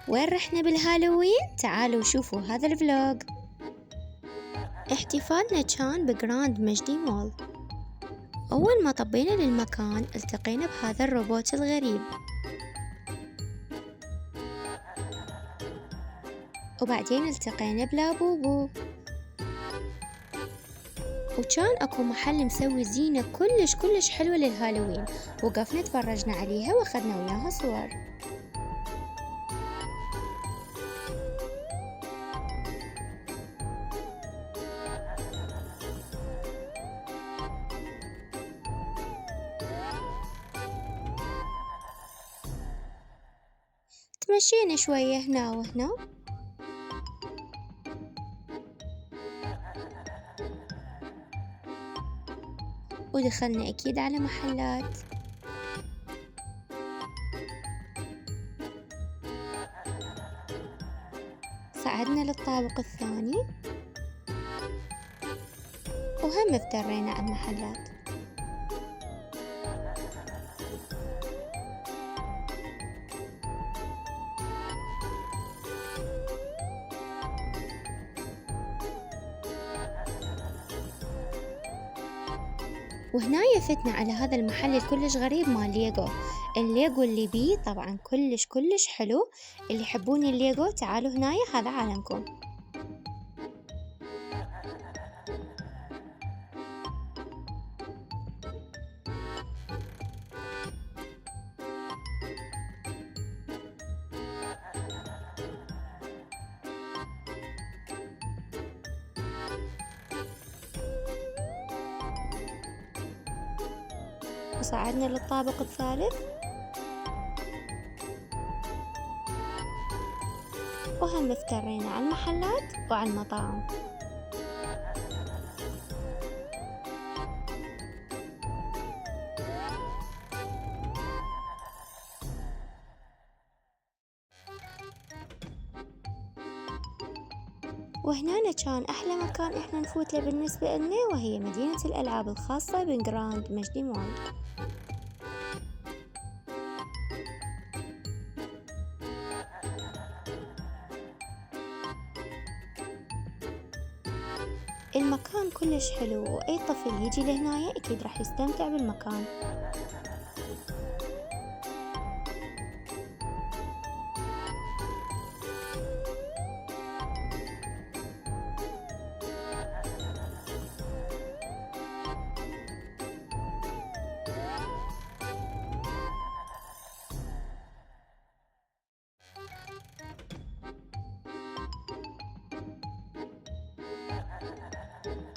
وين رحنا بالهالوين؟ تعالوا شوفوا هذا الفلوج. احتفالنا كان بجراند مجدي مول. أول ما طبينا للمكان التقينا بهذا الروبوت الغريب، وبعدين التقينا بلابوبو، وكان اكو محل مسوي زينة كلش حلوة للهالوين، وقفنا تفرجنا عليها واخذنا وياها صور. تمشينا شوية هنا وهنا، ودخلنا أكيد على محلات. صعدنا للطابق الثاني وهم افترينا على المحلات. وهنا فتنا على هذا المحل الكلش غريب مال ليجو. الليجو اللي بيه طبعا كلش حلو. اللي يحبون الليجو تعالوا هنايا، هذا عالمكم. وصعدنا للطابق الثالث وهم افترينا على المحلات وعلى المطاعم. وهنا كان أحلى مكان إحنا نفوت له بالنسبة لنا، وهي مدينة الألعاب الخاصة بجراند مجدي مول. المكان كلش حلو، وأي طفل يجي لهنايا أكيد راح يستمتع بالمكان.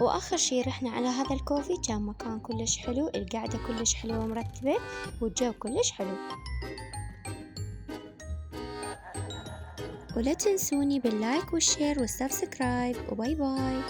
وآخر شي رحنا على هذا الكوفي، كان مكان كلش حلو، القعدة كلش حلوة ومرتبة، والجو كلش حلو. ولا تنسوني باللايك والشير والسبسكرايب، وباي باي.